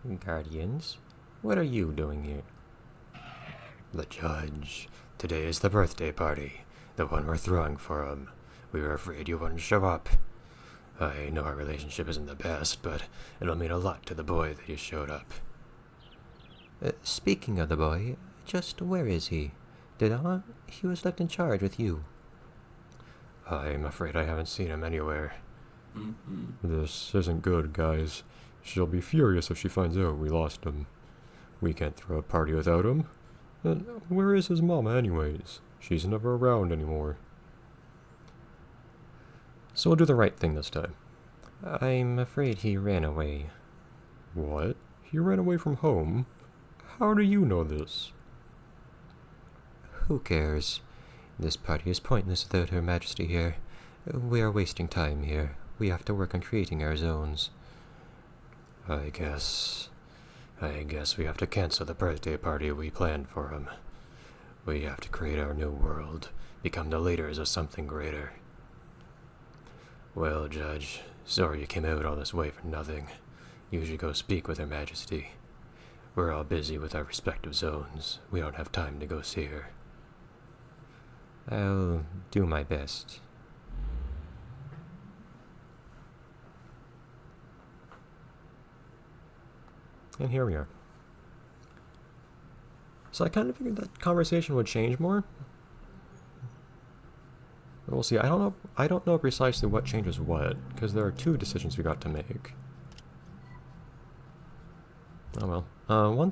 Guardians, what are you doing here? The judge. Today is the birthday party. The one we're throwing for him. We were afraid you wouldn't show up. I know our relationship isn't the best, but it'll mean a lot to the boy that you showed up. Speaking of the boy, just where is he? He was left in charge with you. I'm afraid I haven't seen him anywhere. This isn't good, guys. She'll be furious if she finds out we lost him. We can't throw a party without him. And where is his mama anyways? She's never around anymore. So we'll do the right thing this time. I'm afraid he ran away. What? He ran away from home? How do you know this? Who cares? This party is pointless without Her Majesty here. We are wasting time here. We have to work on creating our zones. I guess we have to cancel the birthday party we planned for him. We have to create our new world, become the leaders of something greater. Well, Judge, sorry you came out all this way for nothing. You should go speak with Her Majesty. We're all busy with our respective zones. We don't have time to go see her. I'll do my best. And here we are. So I kind of figured that conversation would change more. But we'll see. I don't know precisely what changes what, because there are two decisions we got to make. Oh well. One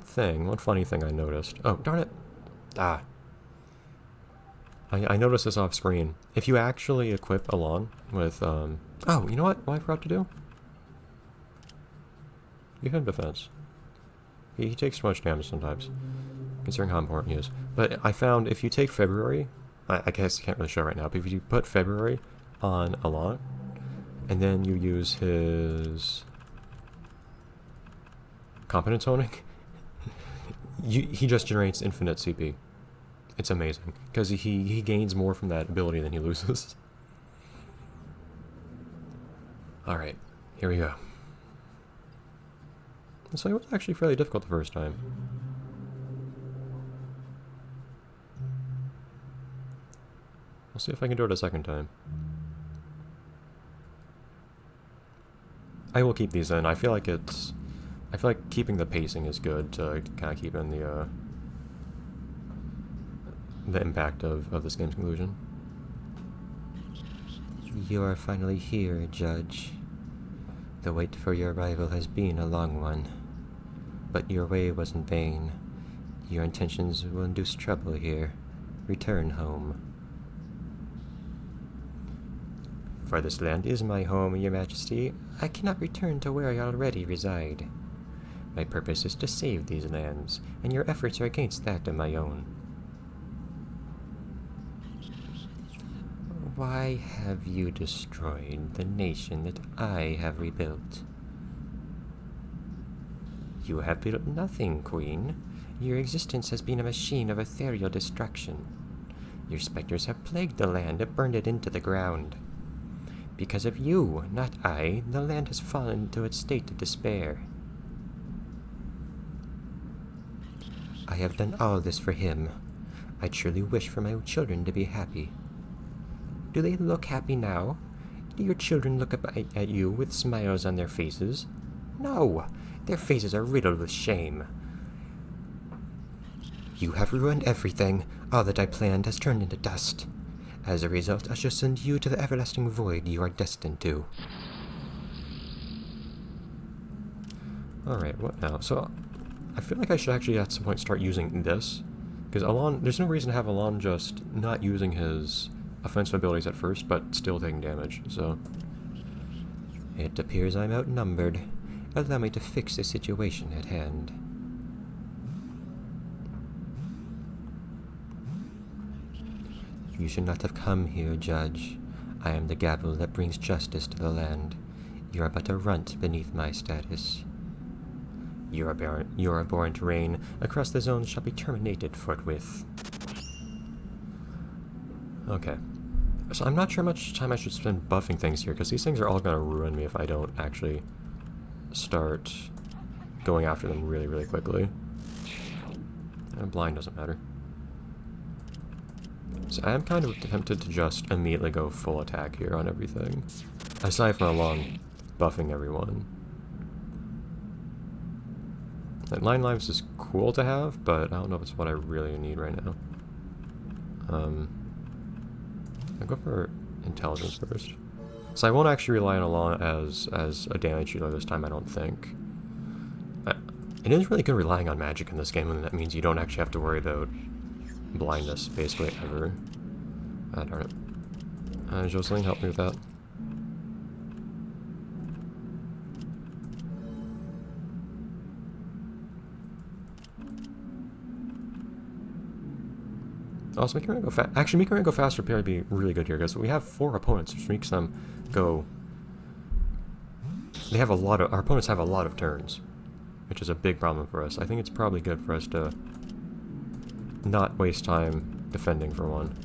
funny thing I noticed. Oh, darn it. I noticed this off screen. If you actually equip Alon with, oh, you know what I forgot to do? Give him defense. He takes too much damage sometimes, considering how important he is. But I found if you take February, I guess I can't really show right now, but if you put February on Alon, and then you use his competence honing, he just generates infinite CP. It's amazing, because he gains more from that ability than he loses. Alright, here we go. So it was actually fairly difficult the first time. We'll see if I can do it a second time. I will keep these in. I feel like keeping the pacing is good to kind of keep in the impact of this game's conclusion. You are finally here, Judge. The wait for your arrival has been a long one, but your way was in vain. Your intentions will induce trouble here. Return home. For this land is my home, Your Majesty. I cannot return to where I already reside. My purpose is to save these lands, and your efforts are against that of my own. Why have you destroyed the nation that I have rebuilt? You have built nothing, Queen. Your existence has been a machine of ethereal destruction. Your specters have plagued the land and burned it into the ground. Because of you, not I, the land has fallen into its state of despair. I have done all this for him. I truly wish for my children to be happy. Do they look happy now? Do your children look up at you with smiles on their faces? No! Their faces are riddled with shame. You have ruined everything. All that I planned has turned into dust. As a result, I shall send you to the everlasting void you are destined to. Alright, what now? So, I feel like I should actually at some point start using this. Because Alon, there's no reason to have Alon just not using his offensive abilities at first, but still taking damage, so. It appears I'm outnumbered. Allow me to fix the situation at hand. You should not have come here, Judge. I am the gavel that brings justice to the land. You are but a runt beneath my status. You are born to reign. Across the zones shall be terminated forthwith. Okay. So I'm not sure how much time I should spend buffing things here, because these things are all going to ruin me if I don't actually start going after them really, really quickly. And blind doesn't matter. So I am kind of tempted to just immediately go full attack here on everything. Aside from Alon buffing everyone. Like, 9 lives is cool to have, but I don't know if it's what I really need right now. I'll go for intelligence first. So I won't actually rely on Alon as a damage healer this time, I don't think. It is really good relying on magic in this game, and that means you don't actually have to worry about blindness, basically, ever. Ah, darn it. Jocelyn, help me with that. Also, making Rand go fast. Actually, making Rand go faster would be really good here, because we have 4 opponents, which makes them go. They have a lot of. Our opponents have a lot of turns, which is a big problem for us. I think it's probably good for us to not waste time defending for one,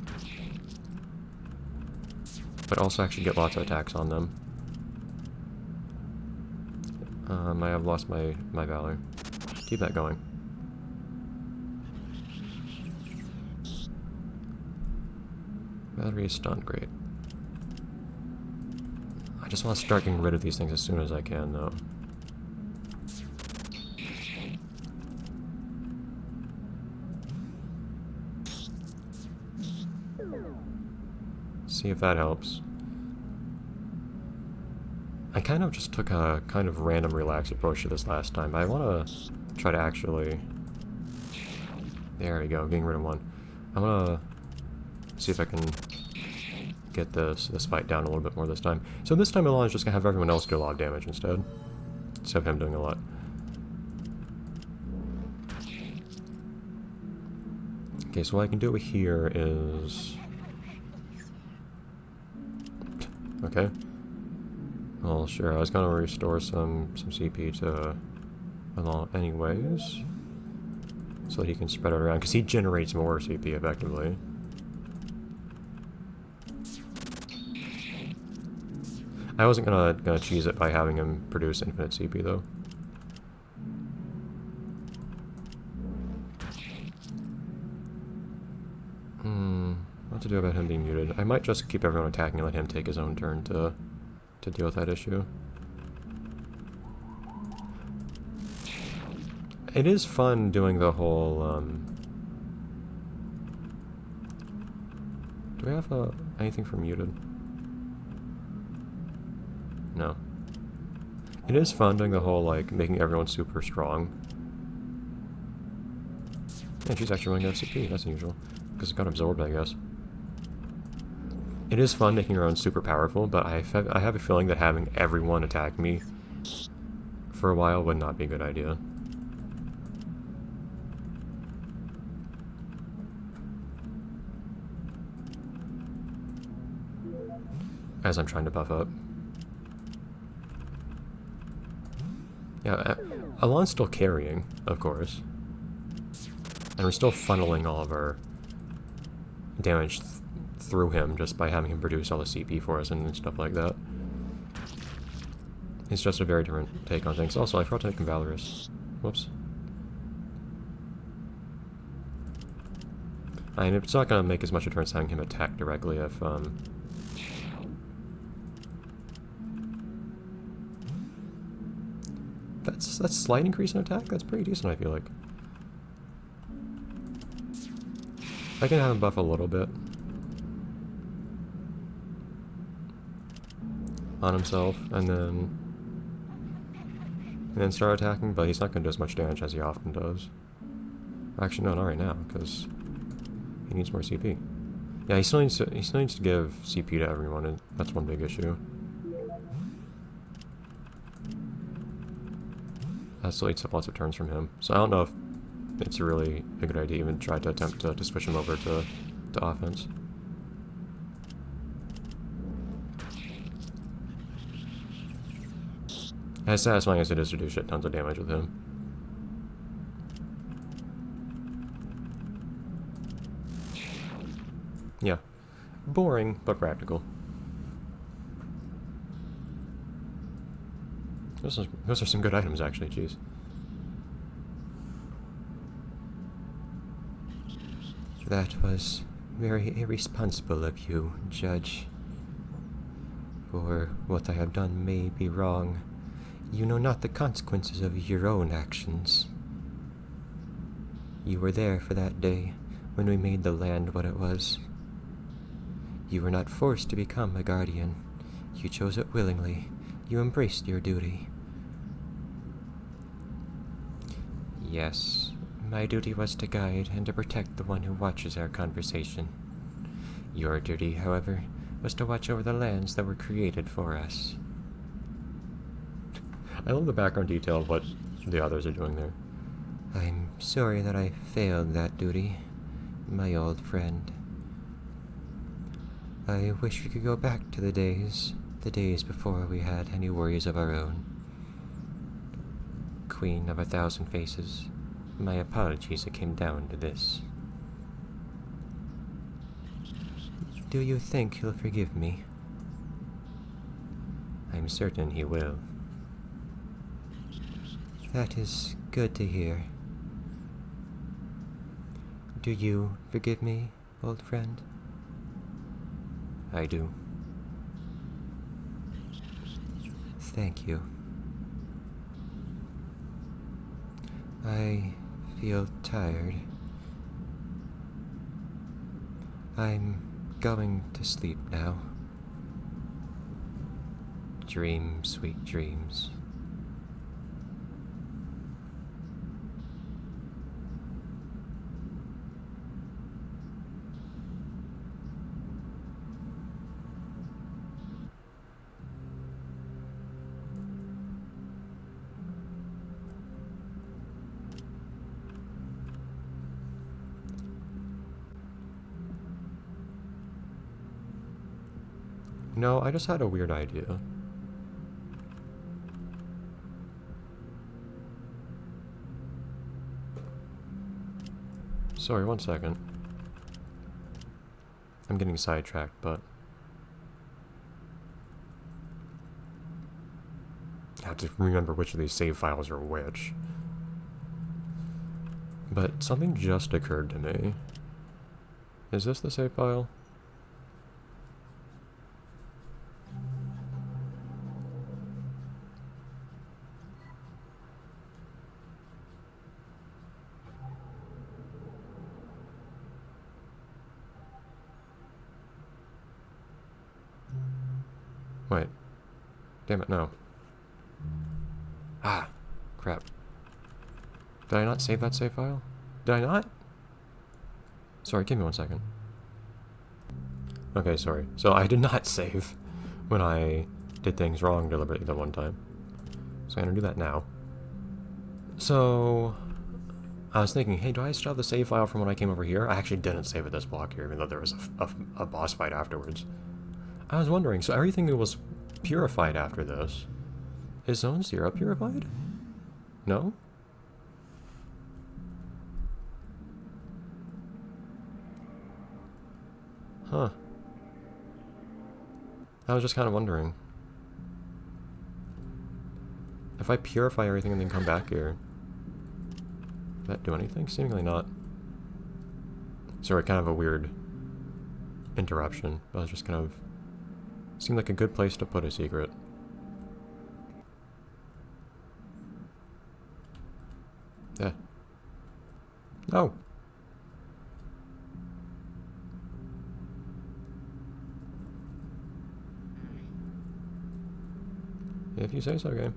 but also actually get lots of attacks on them. I have lost my valor. Keep that going. Battery is stunned, great. I just want to start getting rid of these things as soon as I can, though. See if that helps. I kind of just took a kind of random relaxed approach to this last time, but I want to try to actually... There we go, getting rid of one. I want to see if I can get this fight down a little bit more this time. So this time Alon is just going to have everyone else do a lot of damage instead of him doing a lot. Okay, so what I can do here is... Okay. Well, sure, I was going to restore some CP to Alon anyways, so that he can spread it around, because he generates more CP effectively. I wasn't gonna cheese it by having him produce infinite CP though. What to do about him being muted? I might just keep everyone attacking and let him take his own turn to deal with that issue. It is fun doing the whole, do we have anything for muted? No. It is fun doing the whole, like, making everyone super strong. And she's actually running out of CP, that's unusual. Because it got absorbed, I guess. It is fun making her own super powerful, but I have a feeling that having everyone attack me for a while would not be a good idea. As I'm trying to buff up. Yeah, Alon's still carrying, of course. And we're still funneling all of our damage through him just by having him produce all the CP for us and stuff like that. It's just a very different take on things. Also, I forgot to make him Valorous. Whoops. I mean, it's not going to make as much a difference having him attack directly if, That's a slight increase in attack? That's pretty decent, I feel like. I can have him buff a little bit on himself, and then start attacking, but he's not going to do as much damage as he often does. Actually, no, not right now, because he needs more CP. Yeah, he still needs to give CP to everyone, and that's one big issue. That still eats up lots of turns from him, so I don't know if it's really a good idea to even try to attempt to switch him over to offense. As satisfying as it is to do shit tons of damage with him. Yeah. Boring, but practical. Those are some good items, actually, jeez. That was very irresponsible of you, Judge. For what I have done may be wrong. You know not the consequences of your own actions. You were there for that day when we made the land what it was. You were not forced to become a guardian. You chose it willingly. You embraced your duty. Yes, my duty was to guide and to protect the one who watches our conversation. Your duty, however, was to watch over the lands that were created for us. I love the background detail of what the others are doing there. I'm sorry that I failed that duty, my old friend. I wish we could go back to the days before we had any worries of our own. Queen of 1,000 Faces, my apologies it came down to this. Do you think he'll forgive me? I'm certain he will. That is good to hear. Do you forgive me, old friend? I do. Thank you. I feel tired. I'm going to sleep now. Dream sweet dreams. No, I just had a weird idea. Sorry, one second. I'm getting sidetracked, but I have to remember which of these save files are which. But something just occurred to me. Is this the save file? Wait. Damn it, no. Ah, crap. Did I not save that save file? Did I not? Sorry, give me one second. Okay, sorry. So I did not save when I did things wrong deliberately that one time. So I'm gonna do that now. So I was thinking, hey, do I still have the save file from when I came over here? I actually didn't save at this block here, even though there was a boss fight afterwards. I was wondering, so everything that was purified after this, is Zone 0 purified? No? Huh. I was just kind of wondering. If I purify everything and then come back here, does that do anything? Seemingly not. Sorry, kind of a weird interruption. But I was just kind of... seemed like a good place to put a secret. Yeah. No! If you say so, game.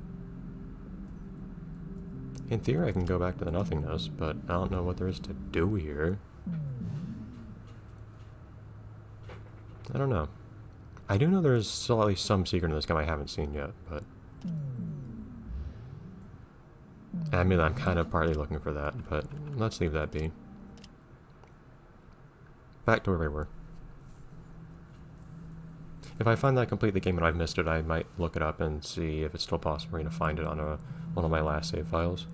In theory, I can go back to the nothingness, but I don't know what there is to do here. I don't know. I do know there's still at least some secret in this game I haven't seen yet, but... I mean, I'm kind of partly looking for that, but let's leave that be. Back to where we were. If I find that I complete the game and I've missed it, I might look it up and see if it's still possible for me to find it on one of my last save files.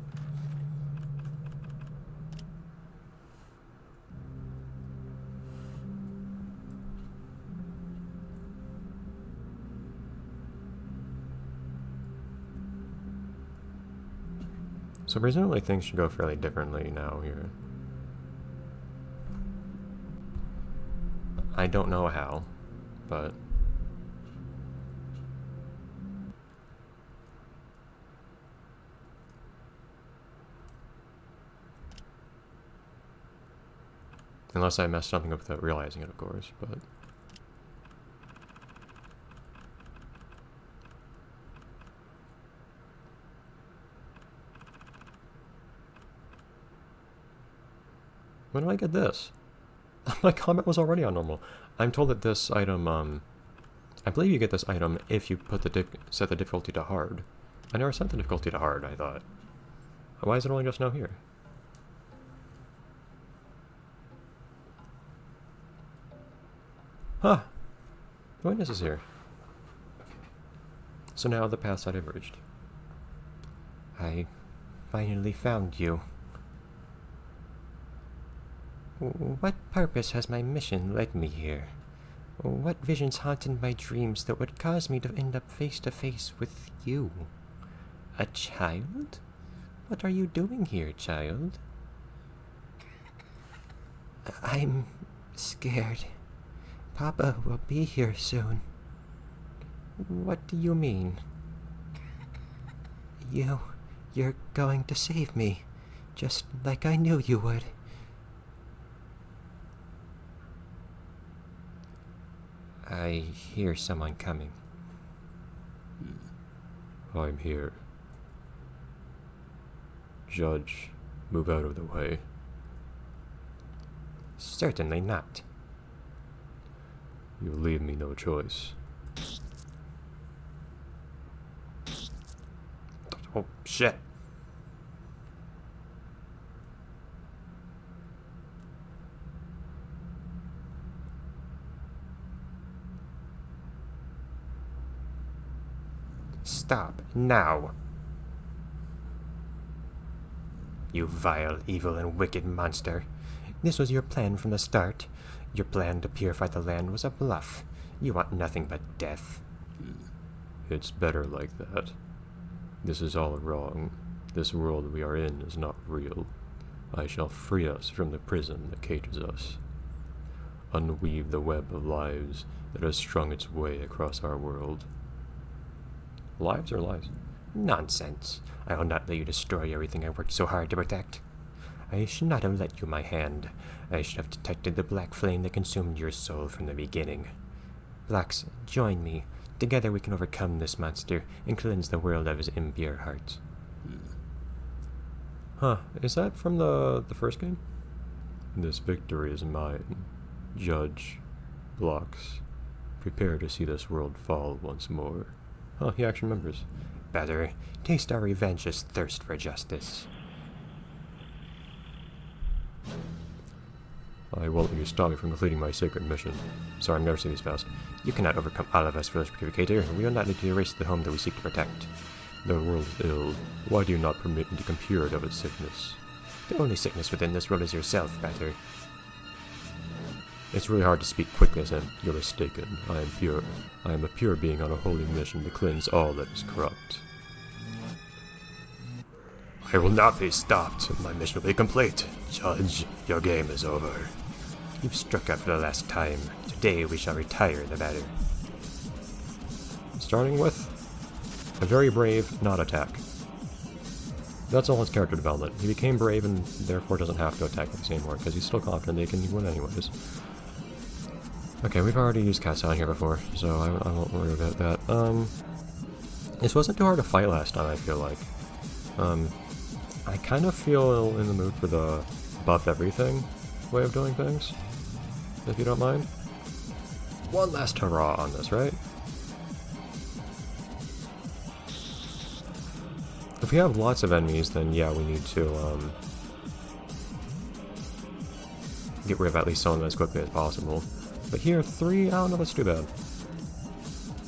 So presumably things should go fairly differently now here. I don't know how, but... Unless I messed something up without realizing it, of course, but... When did I get this? My comment was already on normal. I'm told that this item, I believe you get this item if you put set the difficulty to hard. I never set the difficulty to hard, I thought. Why is it only just now here? Huh. The witness is here. So now the paths had diverged. I finally found you. What purpose has my mission led me here? What visions haunted my dreams that would cause me to end up face to face with you? A child? What are you doing here, child? I'm scared. Papa will be here soon. What do you mean? You're going to save me, just like I knew you would. I hear someone coming. I'm here. Judge, move out of the way. Certainly not. You leave me no choice. Oh, shit. Stop, now. You vile, evil, and wicked monster. This was your plan from the start. Your plan to purify the land was a bluff. You want nothing but death. It's better like that. This is all wrong. This world we are in is not real. I shall free us from the prison that cages us. Unweave the web of lives that has strung its way across our world. Lives or lies? Nonsense. I will not let you destroy everything I worked so hard to protect. I should not have let you my hand. I should have detected the black flame that consumed your soul from the beginning. Blacks, join me. Together we can overcome this monster and cleanse the world of his impure heart. Huh, is that from the first game? This victory is mine. Judge, Blocks, prepare to see this world fall once more. Huh, he actually remembers. Better, taste our revenge's thirst for justice. I won't let you stop me from completing my sacred mission. Sorry, I'm never saying this fast. You cannot overcome all of us, village purificator. We will not let you erase the home that we seek to protect. The world is ill. Why do you not permit me to become cured of its sickness? The only sickness within this world is yourself, Better. It's really hard to speak quickly as you're mistaken. I am pure. I am a pure being on a holy mission to cleanse all that is corrupt. I will not be stopped. My mission will be complete. Judge, your game is over. You've struck out for the last time. Today we shall retire the matter. Starting with a very brave, not attack. That's all his character development. He became brave and therefore doesn't have to attack this anymore because he's still confident they can win anyways. Okay, we've already used Cat Sound here before, so I won't worry about that. This wasn't too hard to fight last time, I feel like. I kind of feel in the mood for the buff everything way of doing things, if you don't mind. One last hurrah on this, right? If we have lots of enemies, then yeah, we need to get rid of at least some of them as quickly as possible. But here, 3, I don't know if that's too bad.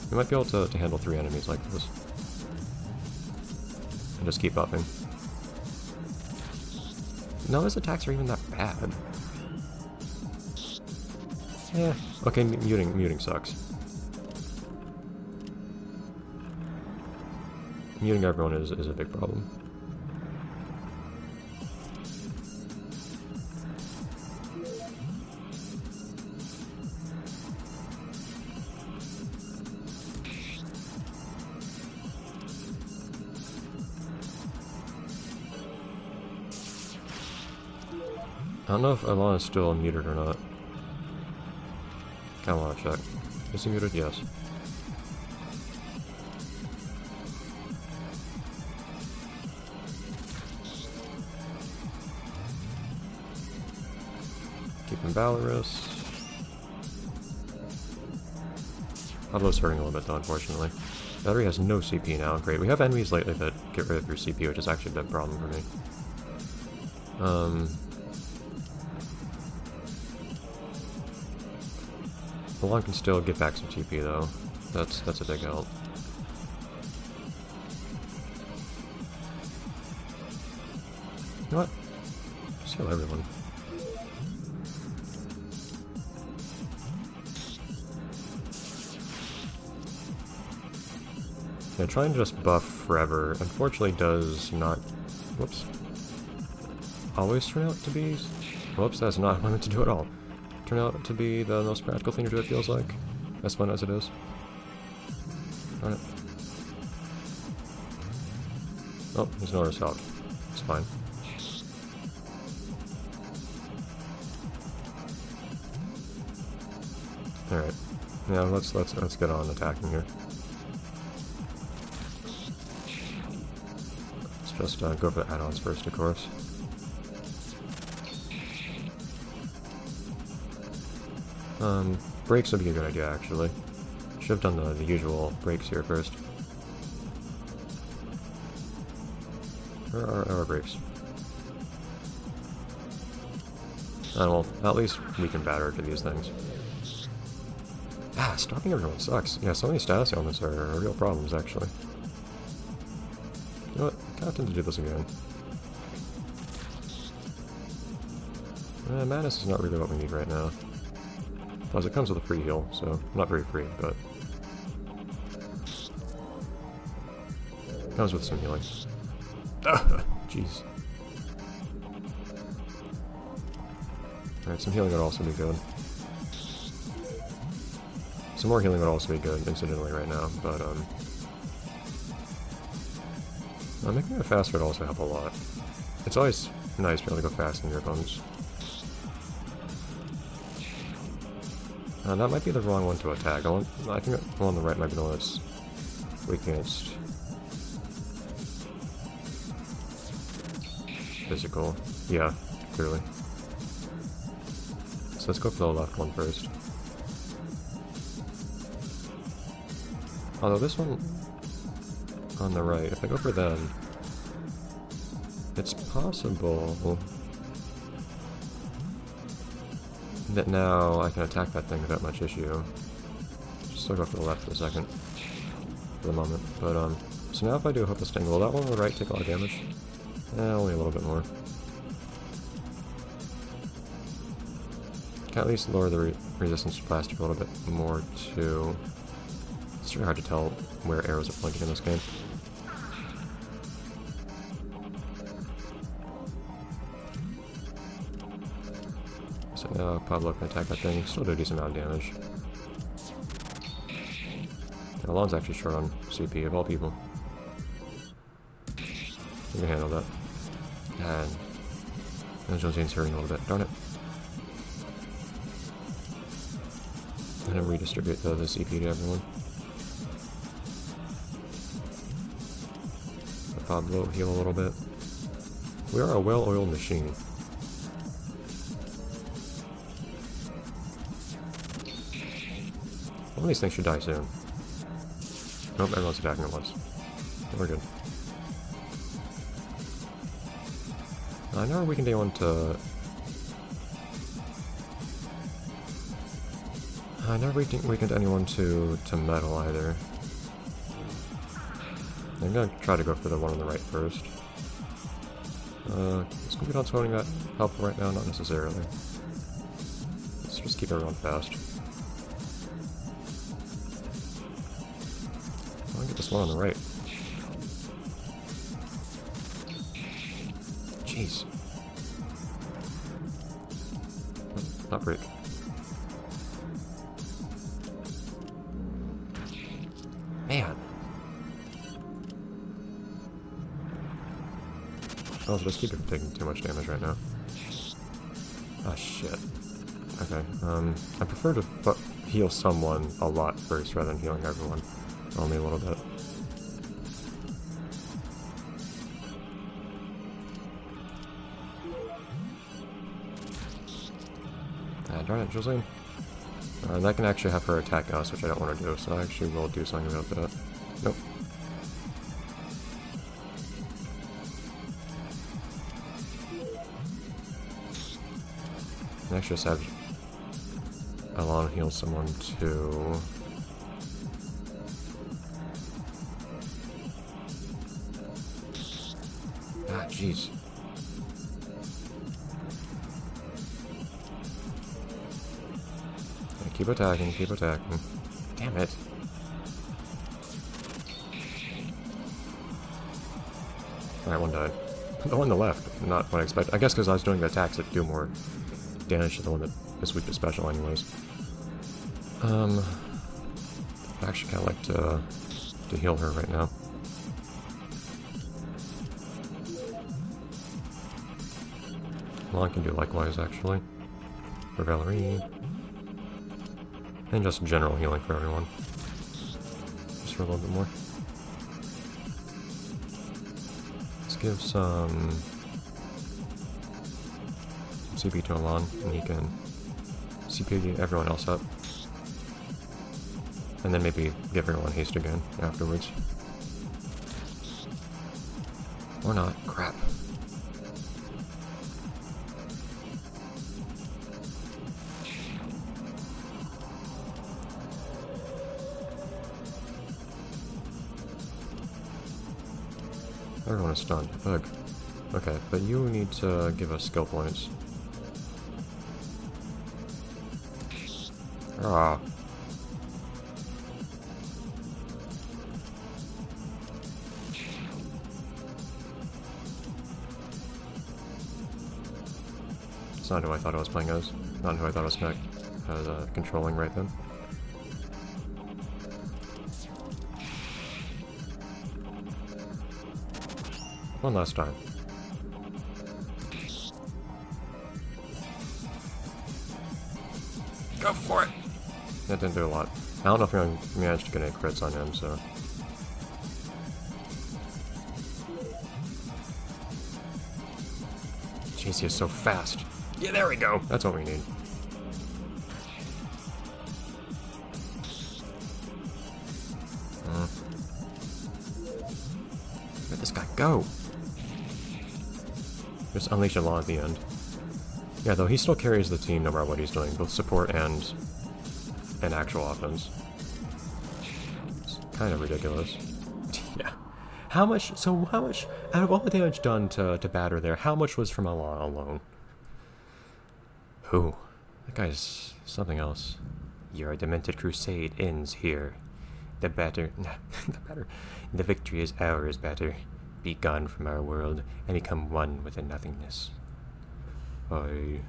We might be able to handle 3 enemies like this. And just keep buffing. None of his attacks are even that bad. Yeah, okay, muting sucks. Muting everyone is a big problem. I don't know if Alana's still muted or not. Kinda wanna check. Is he muted? Yes. Keeping Valorous. Pablo's hurting a little bit though, unfortunately. Battery has no CP now. Great. We have enemies lately that get rid of your CP, which is actually a big problem for me. Alon can still get back some TP though. That's a big help. You know what? Just heal everyone. Yeah, trying to just buff forever, unfortunately does not... Whoops. Always turn out to be... Whoops, that's not what I meant to do at all. Turn out to be the most practical thing to do, it feels like. As fun as it is. Darn it. Oh, there's no result. It's fine. Alright. Yeah, let's get on attacking here. Let's just go for the add-ons first, of course. Breaks would be a good idea, actually. Should have done the usual breaks here first. Where are our breaks? And well, at least we can batter to these things. Ah, stalking everyone sucks. Yeah, so many status elements are real problems, actually. You know what? I kind of tend to do this again. Madness is not really what we need right now. Plus, it comes with a free heal, so not very free, but comes with some healing. Jeez. Alright, some healing would also be good. Some more healing would also be good, incidentally, right now, but making it faster would also help a lot. It's always nice to be able to go fast in your opponents. That might be the wrong one to attack. I think the one on the right might be the one that's weak against physical. Yeah, clearly. So let's go for the left one first. Although this one on the right, if I go for them, it's possible that now I can attack that thing without much issue. Just still go for the left for a second, for the moment. But so now if I do a hopeless sting, will that one on the right take a lot of damage? Only a little bit more. Can at least lower the resistance to plastic a little bit more too. It's really hard to tell where arrows are pointing in this game. So now Pablo can attack that thing, still do a decent amount of damage. And Alon's actually short on CP, of all people. You can handle that. And Josene's hurting a little bit, darn it. I'm gonna redistribute the CP to everyone. Let Pablo heal a little bit. We are a well-oiled machine. One of these things should die soon. Nope, everyone's attacking at once. We're good. I never weakened anyone to... I never weakened anyone to metal either. I'm gonna try to go for the one on the right first. Is Computon's holding that helpful right now? Not necessarily. Let's just keep everyone fast. I'll get this one on the right. Jeez. Not break. Man. I'll just keep it from taking too much damage right now. Ah, shit. Okay, I prefer to heal someone a lot first rather than healing everyone. Only a little bit. Ah, darn it, Jolene. That can actually have her attack us, which I don't want to do, so I actually will do something about that. Nope. I actually just have Alon heal someone too. Ah, jeez. Keep attacking, keep attacking. Damn it. Alright, one died. The one on the left, not what I expected. I guess because I was doing the attacks that do more damage to the one that is weak to special anyways. I actually kind of like to heal her right now. Well, I can do likewise, actually. For Valerie. And just general healing for everyone. Just for a little bit more. Let's give some CP to Alon, and he can CP everyone else up. And then maybe give everyone haste again afterwards. Or not. Crap. Everyone is stunned. Ugh. Okay, but you need to give us skill points. Ah. It's not who I thought I was playing as. Not who I thought I was controlling right then. One last time. Go for it! That didn't do a lot. I don't know if we managed to get any crits on him, so... Jeez, he is so fast. Yeah, there we go! That's what we need. Where'd this guy go? Just unleash Alon at the end. Yeah, though he still carries the team no matter what he's doing, both support and actual offense. It's kind of ridiculous. Yeah. How much, out of all the damage done to Batter there, how much was from Alon alone? Who? That guy's something else. Your demented crusade ends here. The victory is ours, Batter. Be gone from our world and become one with the nothingness. I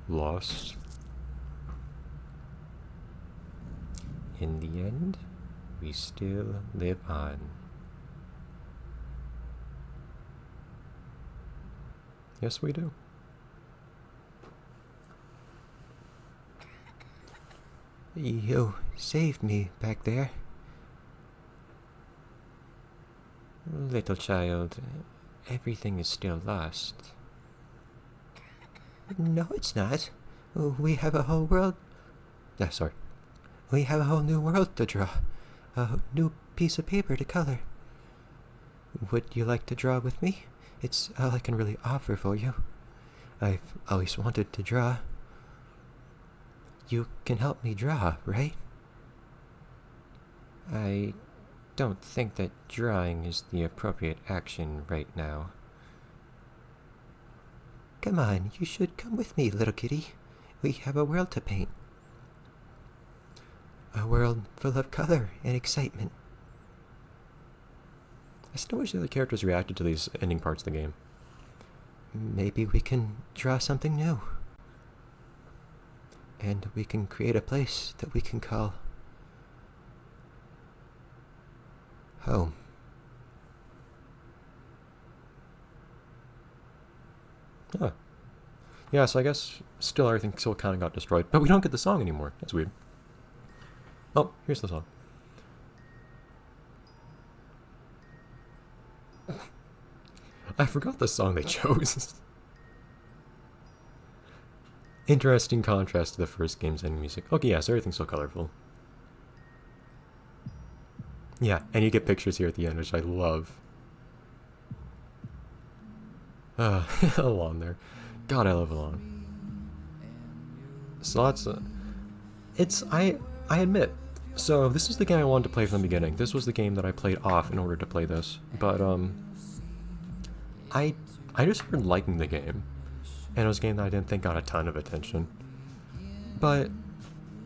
lost. In the end, we still live on. Yes, we do. You saved me back there. Little child, everything is still lost. No, it's not. We have a whole world... sorry. We have a whole new world to draw. A new piece of paper to color. Would you like to draw with me? It's all I can really offer for you. I've always wanted to draw. You can help me draw, right? I don't think that drawing is the appropriate action right now. Come on, you should come with me, little kitty. We have a world to paint. A world full of color and excitement. I still wish the other characters reacted to these ending parts of the game. Maybe we can draw something new. And we can create a place that we can call home. Huh. Yeah, so I guess still everything still kind of got destroyed. But we don't get the song anymore. That's weird. Oh, here's the song. I forgot the song they chose. Interesting contrast to the first game's ending music. Okay, yeah, so everything's so colorful. Yeah, and you get pictures here at the end, which I love. Alon there. God, I love Alon. So that's... I admit, so this is the game I wanted to play from the beginning. This was the game that I played off in order to play this. But, I just started liking the game. And it was a game that I didn't think got a ton of attention. But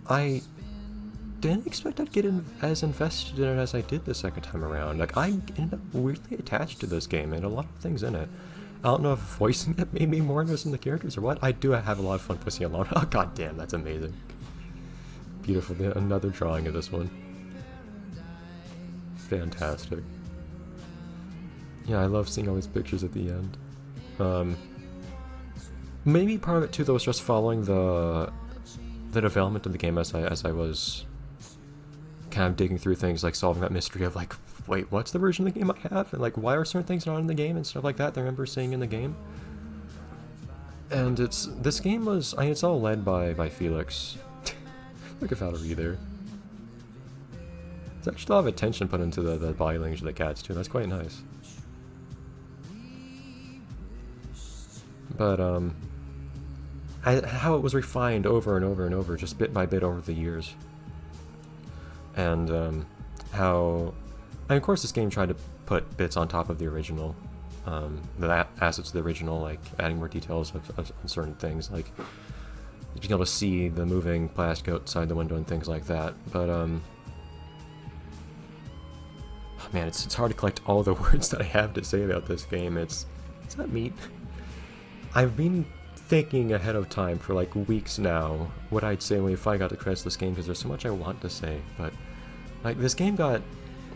I didn't expect I'd get as invested in it as I did the second time around. Like, I ended up weirdly attached to this game and a lot of things in it. I don't know if voicing it made me more interested in the characters or what. I do have a lot of fun voicing Alon. Oh, god damn, that's amazing. Beautiful. Another drawing of this one. Fantastic. Yeah, I love seeing all these pictures at the end. Maybe part of it too, though, was just following the development of the game as I was kind of digging through things, like solving that mystery of like, wait, what's the version of the game I have, and like, why are certain things not in the game and stuff like that I remember seeing in the game. And this game was, it's all led by Felix. Look at Valerie there. There's actually a lot of attention put into the body language of the cats too. That's quite nice. But how it was refined over and over and over, just bit by bit over the years. And how, and of course this game tried to put bits on top of the original, the assets of the original, like adding more details of certain things, like being able to see the moving plastic outside the window and things like that. But man, it's hard to collect all the words that I have to say about this game. It's not neat. I've been thinking ahead of time for like weeks now what I'd say if I got to credits this game, because there's so much I want to say. But like, this game got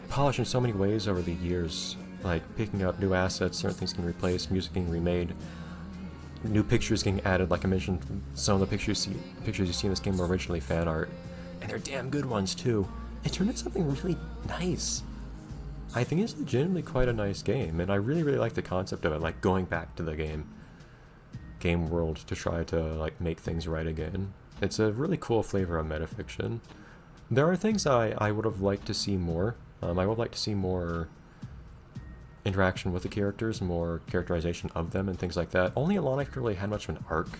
polished in so many ways over the years, like picking up new assets, certain things getting replaced, music getting remade, new pictures getting added. Like I mentioned, some of the pictures you see in this game were originally fan art, and they're damn good ones too. It turned into something really nice. I think it's legitimately quite a nice game, and I really like the concept of it, like going back to the game world to try to like make things right again. It's a really cool flavor of metafiction. There are things I would have liked to see more. I would like to see more interaction with the characters, more characterization of them and things like that. Only Alon never really had much of an arc.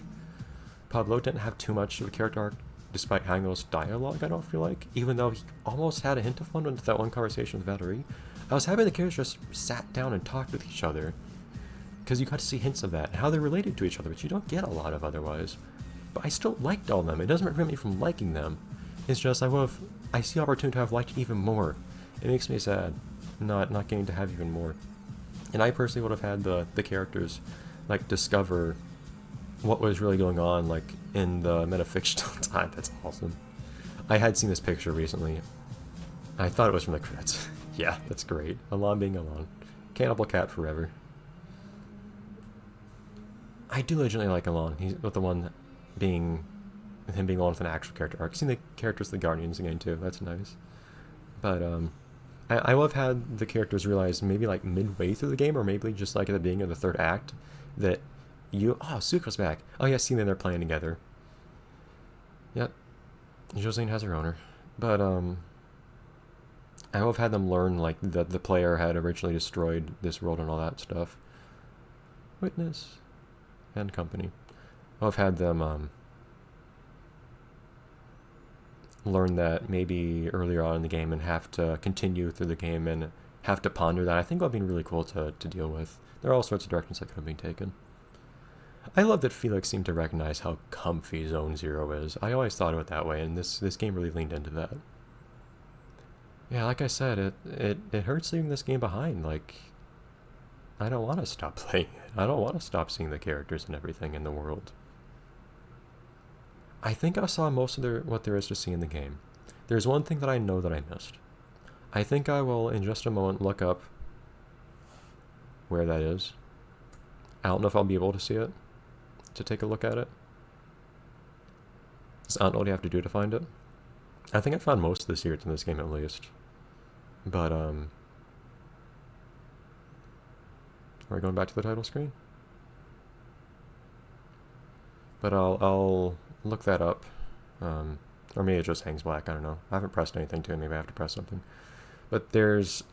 Pablo didn't have too much of a character arc, despite having those dialogue, I don't feel like. Even though he almost had a hint of one into that one conversation with Valerie. I was happy the characters just sat down and talked with each other, because you got to see hints of that and how they related to each other, which you don't get a lot of otherwise. But I still liked all of them. It doesn't prevent me from liking them. It's just I see opportunity to have liked even more. It makes me sad not getting to have even more. And I personally would have had the characters like discover what was really going on, like in the metafictional time. That's awesome. I had seen this picture recently. I thought it was from the credits. Yeah, that's great. Alon being Alon. Cannibal Cat forever. I do legitimately like Alon. He's with the one being, with him being alone with an actual character arc. Seeing the characters of the Guardians again too. That's nice. But I will have had the characters realize maybe like midway through the game, or maybe just like at the beginning of the third act, that Suko's back. Oh yeah, seeing them they're playing together. Yep. Josine has her owner. But I will have had them learn like that the player had originally destroyed this world and all that stuff. Witness and company. I'll have had them learn that maybe earlier on in the game and have to continue through the game and have to ponder that. I think that'll be really cool to deal with. There are all sorts of directions that could have been taken. I love that Felix seemed to recognize how comfy Zone Zero is. I always thought of it that way, and this game really leaned into that. Yeah, like I said, it hurts leaving this game behind. Like, I don't want to stop playing it. I don't want to stop seeing the characters and everything in the world. I think I saw most of what there is to see in the game. There's one thing that I know that I missed. I think I will, in just a moment, look up where that is. I don't know if I'll be able to see it. to take a look at it. So I don't know what you have to do to find it. I think I found most of the secrets in this game at least. But, are we going back to the title screen? But I'll look that up. Or maybe it just hangs black, I don't know. I haven't pressed anything to it, maybe I have to press something. But there's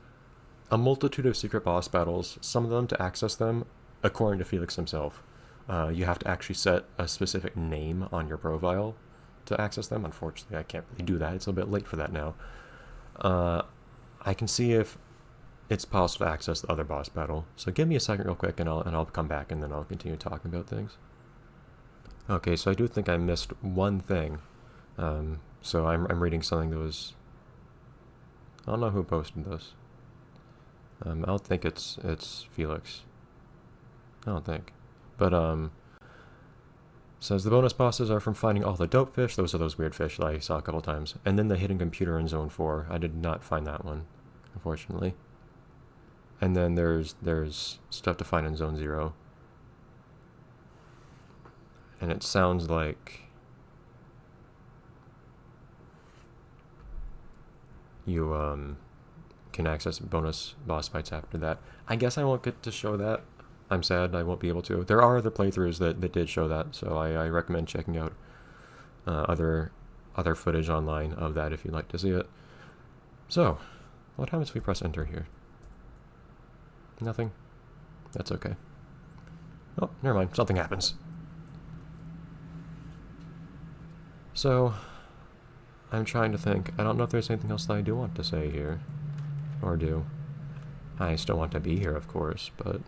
a multitude of secret boss battles, some of them to access them, according to Felix himself. You have to actually set a specific name on your profile to access them. Unfortunately, I can't really do that. It's a bit late for that now. I can see if it's possible to access the other boss battle. So give me a second real quick and I'll come back and then I'll continue talking about things. Okay, so I do think I missed one thing. So I'm reading something that was... I don't know who posted this. I don't think it's Felix. I don't think. But, says the bonus bosses are from finding all the dope fish. Those are those weird fish that I saw a couple times. And then the hidden computer in Zone 4. I did not find that one, unfortunately. And then there's stuff to find in Zone 0. And it sounds like you can access bonus boss fights after that. I guess I won't get to show that. I'm sad I won't be able to. There are other playthroughs that did show that, so I recommend checking out other footage online of that if you'd like to see it. So, what happens if we press enter here? Nothing? That's okay. Oh, never mind. Something happens. So, I'm trying to think. I don't know if there's anything else that I do want to say here. Or do. I still want to be here, of course, but...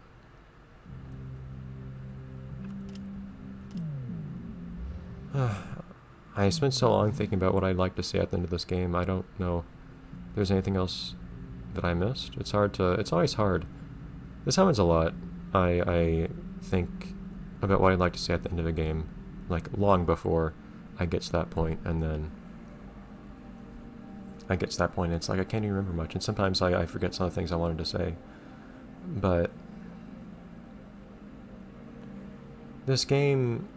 I spent so long thinking about what I'd like to say at the end of this game. I don't know if there's anything else that I missed. It's always hard. This happens a lot. I think about what I'd like to say at the end of a game, like long before I get to that point, and then I get to that point, and it's like I can't even remember much, and sometimes I forget some of the things I wanted to say. But this game,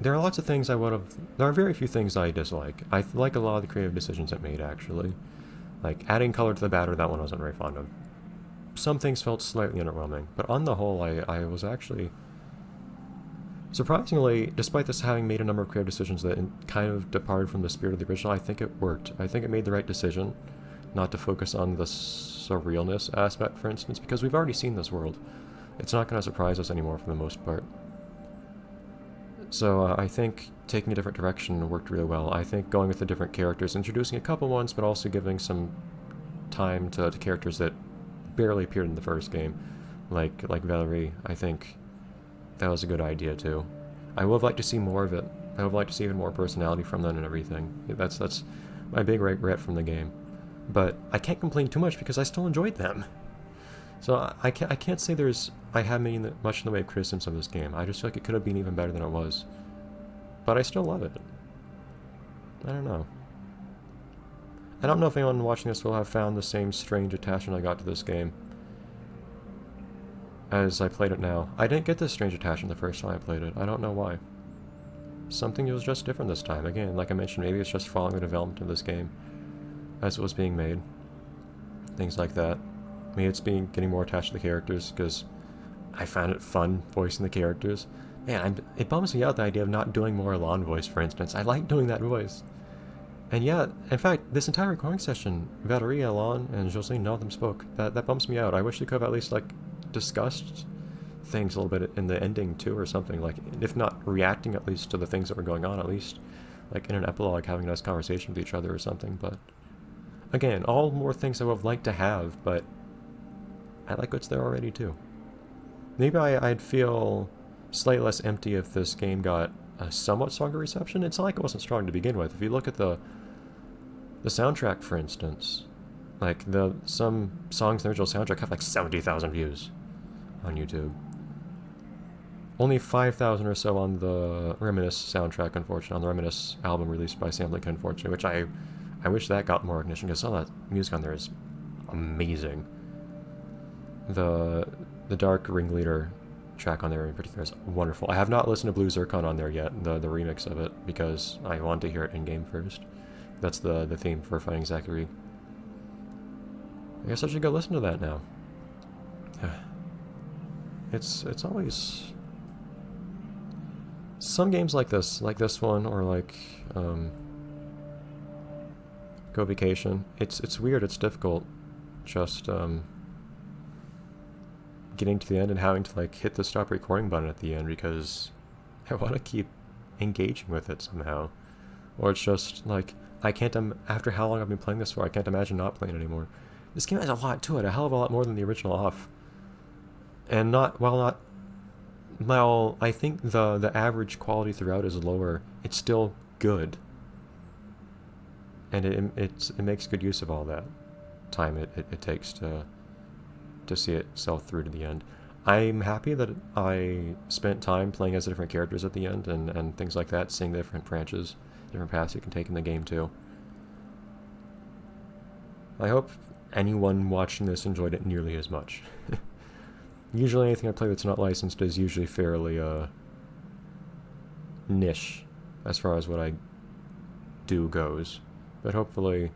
there are lots of things there are very few things I dislike. I like a lot of the creative decisions it made, actually. Like, adding color to the batter, that one I wasn't very fond of. Some things felt slightly underwhelming, but on the whole, I was actually... Surprisingly, despite this having made a number of creative decisions that kind of departed from the spirit of the original, I think it worked. I think it made the right decision not to focus on the surrealness aspect, for instance, because we've already seen this world. It's not going to surprise us anymore for the most part. So I think taking a different direction worked really well. I think going with the different characters, introducing a couple ones, but also giving some time to characters that barely appeared in the first game, like Valerie, I think that was a good idea too. I would have liked to see more of it. I would have liked to see even more personality from them and everything. That's my big regret from the game. But I can't complain too much because I still enjoyed them. So I can't say I have made much in the way of criticisms of this game. I just feel like it could have been even better than it was. But I still love it. I don't know. I don't know if anyone watching this will have found the same strange attachment I got to this game as I played it now. I didn't get this strange attachment the first time I played it. I don't know why. Something was just different this time. Again, like I mentioned, maybe it's just following the development of this game as it was being made. Things like that. Maybe it's getting more attached to the characters because I found it fun voicing the characters. Man, it bums me out, the idea of not doing more Alon voice, for instance. I like doing that voice. And yeah, in fact, this entire recording session, Valerie, Alon, and Jocelyn, none of them spoke. That bumps me out. I wish they could have at least, like, discussed things a little bit in the ending, too, or something. Like, if not reacting, at least, to the things that were going on, at least, like, in an epilogue, having a nice conversation with each other or something. But, again, all more things I would have liked to have, but I like what's there already, too. Maybe I'd feel slightly less empty if this game got a somewhat stronger reception. It's not like it wasn't strong to begin with. If you look at the soundtrack, for instance, like some songs in the original soundtrack have like 70,000 views on YouTube. Only 5,000 or so on the Reminisce soundtrack, unfortunately, on the Reminisce album released by Sam Lake, unfortunately, which I wish that got more recognition because all that music on there is amazing. The Dark Ringleader track on there in particular is wonderful. I have not listened to Blue Zircon on there yet, the remix of it, because I want to hear it in-game first. That's the theme for Fighting Zacharie. I guess I should go listen to that now. It's always... Some games like this one, or like Go Vacation. It's weird, it's difficult. Just getting to the end and having to like hit the stop recording button at the end because I want to keep engaging with it somehow. Or it's just like I can't after how long I've been playing this for, I can't imagine not playing anymore. This game has a lot to it, a hell of a lot more than the original Off. And while I think the average quality throughout is lower, it's still good. And it makes good use of all that time it takes to see it sell through to the end. I'm happy that I spent time playing as the different characters at the end and things like that, seeing the different branches, different paths you can take in the game too. I hope anyone watching this enjoyed it nearly as much. Usually anything I play that's not licensed is usually fairly niche as far as what I do goes. But hopefully,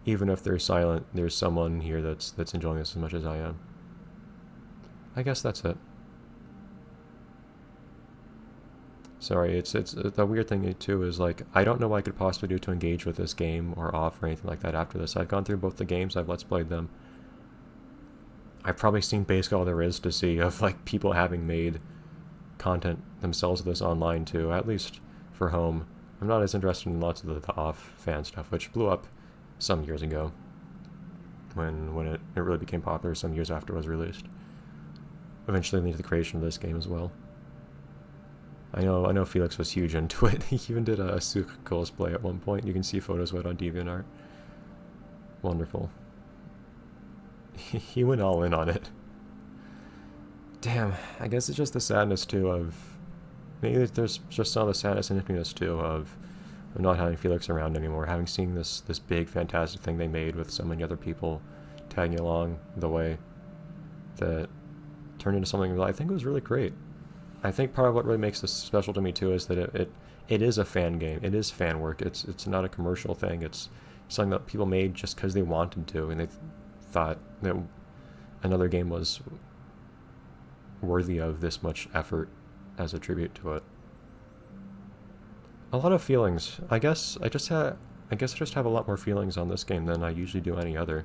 even if they're silent, there's someone here that's enjoying this as much as I am. I guess that's it. Sorry, it's the weird thing too is like I don't know what I could possibly do to engage with this game or Off or anything like that after this. I've gone through both the games, I've Let's Played them. I've probably seen basically all there is to see of like people having made content themselves of this online too, at least for home. I'm not as interested in lots of the Off fan stuff, which blew up some years ago when it really became popular some years after it was released. Eventually leading to the creation of this game as well. I know Felix was huge into it. He even did a Suk cosplay at one point. You can see photos of it on DeviantArt. Wonderful. He went all in on it. Damn, I guess it's just the sadness too of... Maybe there's just some of the sadness and emptiness too of not having Felix around anymore, having seen this big fantastic thing they made with so many other people tagging along the way that turned into something that I think was really great. I think part of what really makes this special to me too is that it is a fan game. It is fan work. It's not a commercial thing. It's something that people made just because they wanted to, and they thought that another game was worthy of this much effort as a tribute to it. A lot of feelings. I guess I just have a lot more feelings on this game than I usually do any other.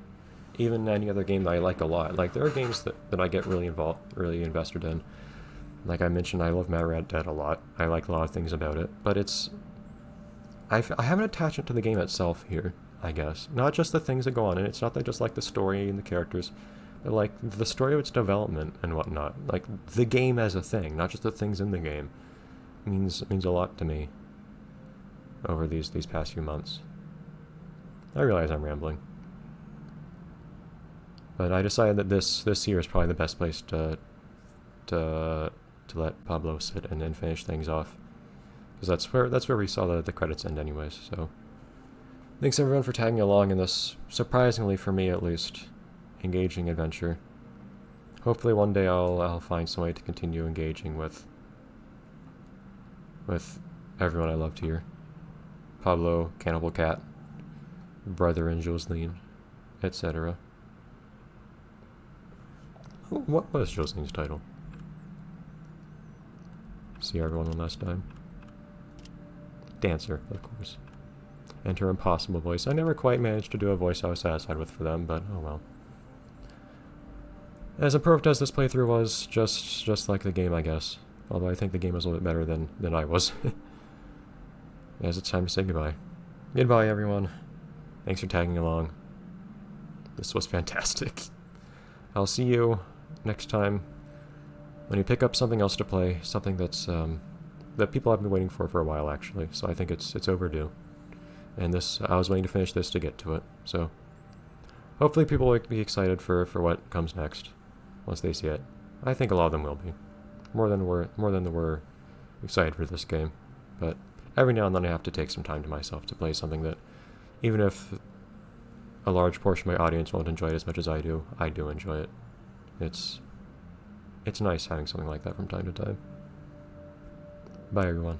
Even any other game that I like a lot. Like there are games that I get really invested in. Like I mentioned, I love Mad Rat Dead a lot. I like a lot of things about it, but I have an attachment to the game itself here, I guess. Not just the things that go on in it. It's not that I just like the story and the characters, but like the story of its development and whatnot. Like the game as a thing, not just the things in the game, means a lot to me over these past few months. I realize I'm rambling, but I decided that this year is probably the best place to let Pablo sit and then finish things off, because that's where we saw the credits end anyways. So thanks everyone for tagging along in this, surprisingly for me at least, engaging adventure. Hopefully one day I'll find some way to continue engaging with everyone I loved here. Pablo, Cannibal Cat, Brother and Jocelyn, etc. What was Jocelyn's title? See everyone one last time. Dancer, of course. And her impossible voice. I never quite managed to do a voice I was satisfied with for them, but oh well. As imperfect as this playthrough was, just like the game, I guess. Although I think the game was a little bit better than I was. As it's time to say goodbye. Goodbye, everyone. Thanks for tagging along. This was fantastic. I'll see you next time when you pick up something else to play, something that's that people have been waiting for a while, actually. So I think it's overdue. And I was waiting to finish this to get to it. So hopefully people will be excited for what comes next once they see it. I think a lot of them will be. More than we're excited for this game. But every now and then I have to take some time to myself to play something that, even if a large portion of my audience won't enjoy it as much as I do enjoy it. it's nice having something like that from time to time. Bye, everyone.